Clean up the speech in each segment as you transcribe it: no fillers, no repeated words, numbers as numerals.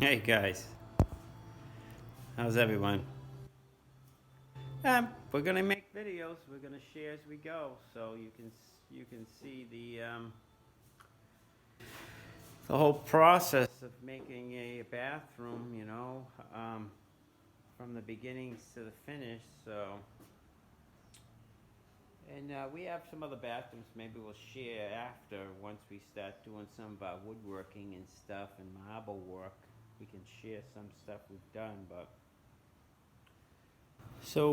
Hey guys, how's everyone? We're gonna make videos. We're gonna share as we go, so you can see the whole process of making a bathroom. From the beginnings to the finish. And we have some other bathrooms. Maybe we'll share after once we start doing some of our woodworking and stuff and marble work. We can share some stuff we've done, but so.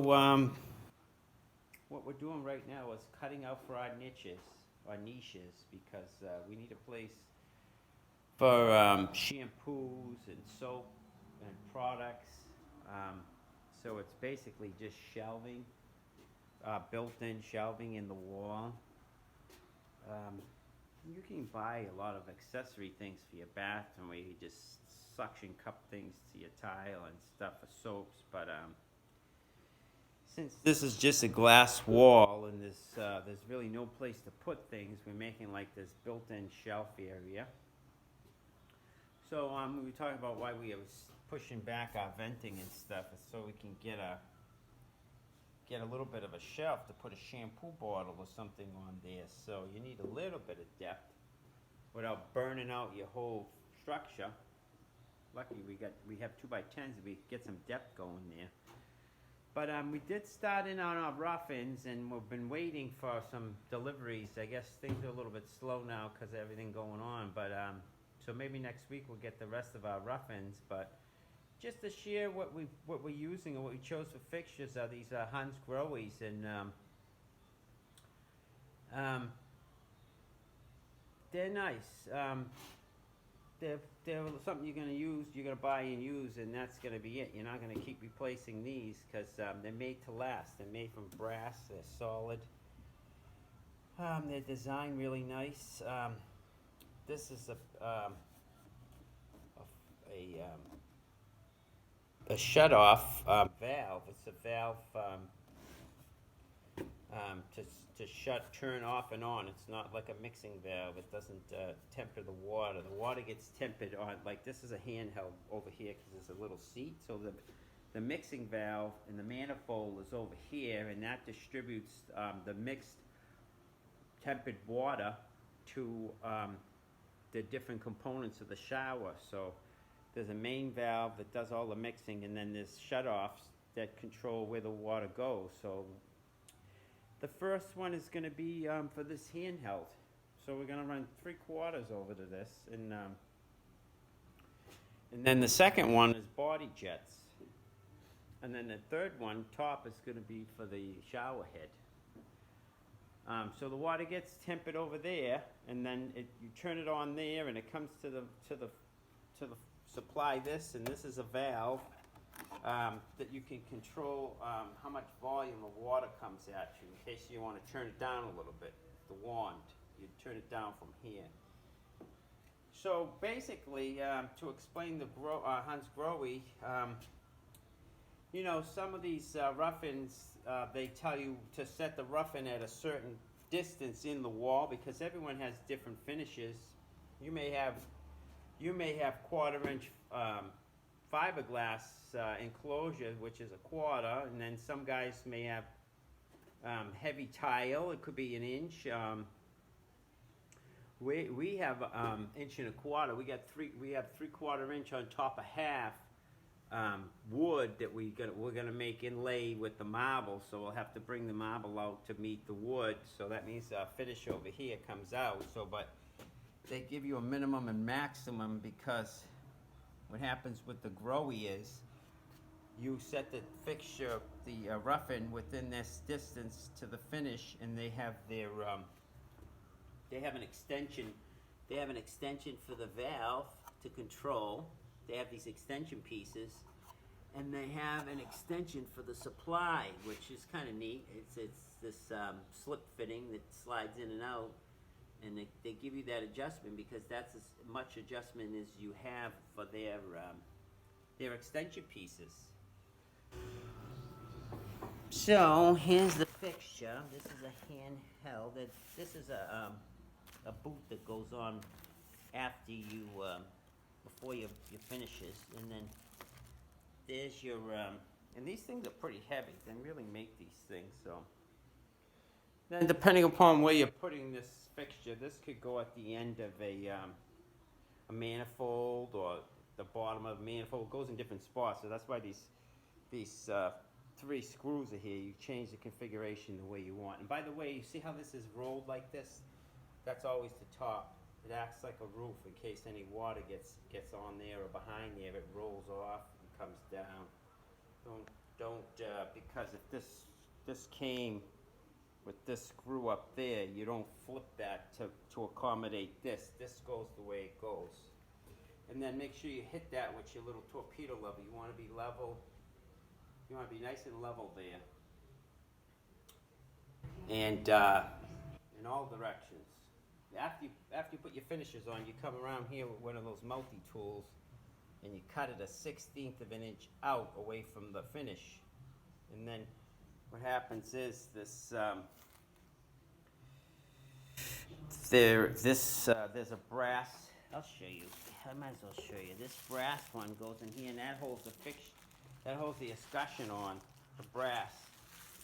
What we're doing right now is cutting out for our niches, because we need a place for shampoos and soap and products. Um, so it's basically just shelving, built-in shelving in the wall. Um, you can buy a lot of accessory things for your bathroom where you just suction cup things to your tile and stuff for soaps, but since this is just a glass wall and there's really no place to put things, we're making like this built-in shelf area. So we were talking about why we was pushing back our venting and stuff, is so we can get a little bit of a shelf to put a shampoo bottle or something on there. So you need a little bit of depth without burning out your whole structure. Lucky we have 2x10s, we get some depth going there. But we did start in on our rough-ins, and we've been waiting for some deliveries. I guess things are a little bit slow now because of everything going on. But so maybe next week we'll get the rest of our rough-ins. But just to share what we're using and what we chose for fixtures are these Hansgrohes, and they're nice. They're something you're gonna buy and use, and that's gonna be it. You're not gonna keep replacing these because they're made to last. They're made from brass. They're solid. They're designed really nice. This is a shut-off valve. It's a valve to turn off and on. It's not like a mixing valve. It doesn't temper the water. The water gets tempered on, like this is a handheld over here because there's a little seat. So the mixing valve and the manifold is over here, and that distributes the mixed tempered water to the different components of the shower. So there's a main valve that does all the mixing, and then there's shut-offs that control where the water goes. So the first one is going to be for this handheld. So we're going to run 3/4 over to this, and then the second one is body jets, and then the third one top is going to be for the shower head. So the water gets tempered over there, and then you turn it on there, and it comes to the supply this, and this is a valve that you can control how much volume of water comes at you in case you want to turn it down a little bit. The wand, you turn it down from here. So basically, to explain the Hansgrohe, some of these rough-ins, they tell you to set the rough-in at a certain distance in the wall because everyone has different finishes. You may have 1/4-inch fiberglass enclosure, which is 1/4, and then some guys may have heavy tile. It could be 1 inch. We have 1.25 inches. We have 3/4 inch on top of half wood that we're gonna make inlay with the marble. So we'll have to bring the marble out to meet the wood. So that means our finish over here comes out. But they give you a minimum and maximum because what happens with the Grohe is you set the fixture, the rough-in within this distance to the finish, and they have an extension. They have an extension for the valve to control. They have these extension pieces, and they have an extension for the supply, which is kind of neat. It's this slip fitting that slides in and out. And they give you that adjustment because that's as much adjustment as you have for their extension pieces. So here's the fixture. This is a handheld. This is a boot that goes on after you before your finishes, and then there's your, and these things are pretty heavy. They really make these things, so. Then depending upon where you're putting this fixture, this could go at the end of a manifold or the bottom of a manifold. It goes in different spots, so that's why these 3 screws are here. You change the configuration the way you want. And by the way, you see how this is rolled like this? That's always the top. It acts like a roof in case any water gets on there or behind there. It rolls off and comes down. Don't because if this came with this screw up there, you don't flip that to accommodate this. This goes the way it goes. And then make sure you hit that with your little torpedo lever. You want to be level. You want to be nice and level there. And in all directions. After you put your finishers on, you come around here with one of those multi-tools and you cut it a 1/16 of an inch out away from the finish. And then what happens is this, there's a brass, I'll show you, I might as well show you. This brass one goes in here and that holds the that holds the escutcheon on, the brass.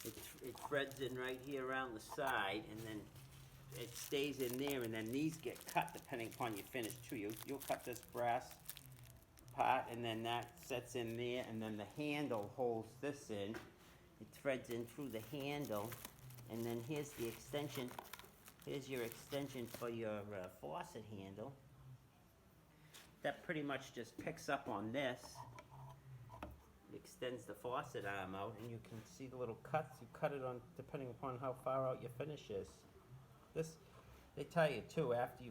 It threads in right here around the side, and then it stays in there, and then these get cut depending upon your finish too. You'll cut this brass part, and then that sets in there, and then the handle holds this in. It threads in through the handle, and then here's the extension. Here's your extension for your faucet handle. That pretty much just picks up on this. It extends the faucet arm out, and you can see the little cuts. You cut it on depending upon how far out your finish is. This, they tell you too, after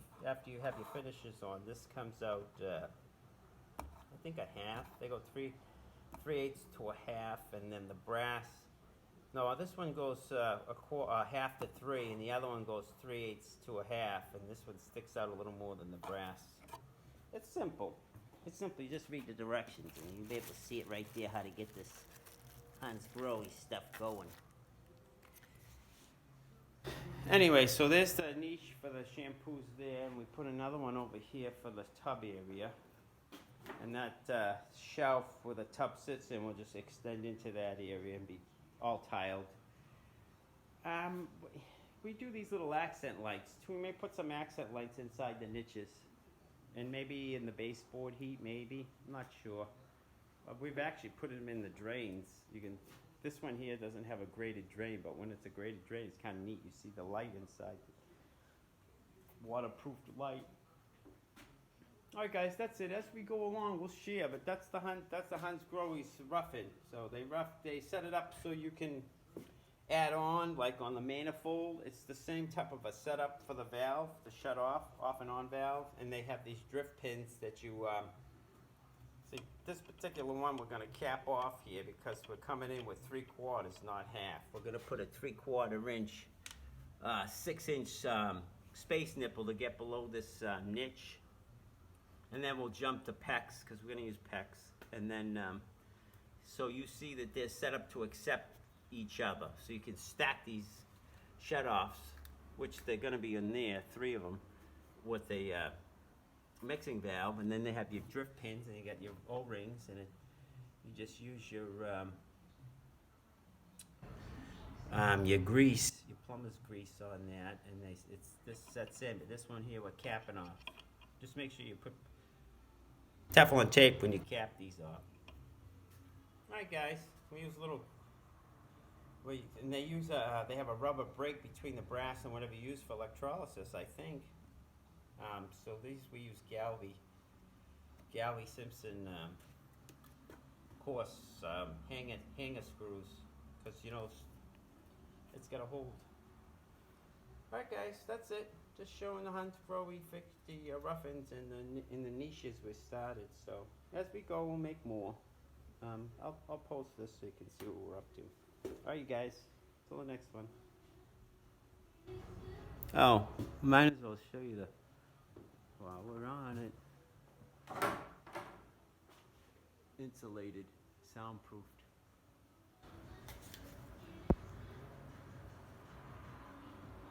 you have your finishers on, this comes out, I think a half. They go 3/8 to a half, and then the brass. No, this one goes a half to 3, and the other one goes 3/8 to a half, and this one sticks out a little more than the brass. It's simple. It's simple. You just read the directions, and you'll be able to see it right there how to get this Hansgrohe stuff going. Anyway, so there's the niche for the shampoos there, and we put another one over here for the tub area. And that shelf where the tub sits in will just extend into that area and be all tiled. We do these little accent lights. We may put some accent lights inside the niches. And maybe in the baseboard heat, maybe. I'm not sure. We've actually put them in the drains. This one here doesn't have a graded drain, but when it's a graded drain, it's kind of neat. You see the light inside. Waterproofed light. All right, guys, that's it. As we go along, we'll share. But that's the Hansgrohe's roughing. So they set it up so you can add on, like on the manifold. It's the same type of a setup for the valve, the shut off and on valve, and they have these drift pins that you. See, this particular one we're going to cap off here because we're coming in with 3/4, not half. We're going to put a 3/4 inch, 6-inch space nipple to get below this niche. And then we'll jump to PEX because we're going to use PEX. And then, so you see that they're set up to accept each other. So you can stack these shut-offs, which they're going to be in there, 3 of them, with a mixing valve, and then they have your drift pins, and you got your O-rings, and you just use your grease, your plumber's grease on that, and this sets in. But this one here we're capping off. Just make sure you put Teflon tape when you cap these off. All right, guys, we use a little. And they use they have a rubber break between the brass and whatever you use for electrolysis, I think. So these we use Galvey Simpson, of course, hanger screws, because it's got a hold. All right, guys, that's it. Just showing the Hansgrohe. We fixed the roughings and in the niches we started. So as we go, we'll make more. I'll post this so you can see what we're up to. All right, you guys. Till the next one. Oh, might as well show you while we're on it. Insulated, soundproofed.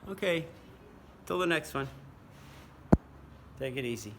Okay, till the next one. Take it easy.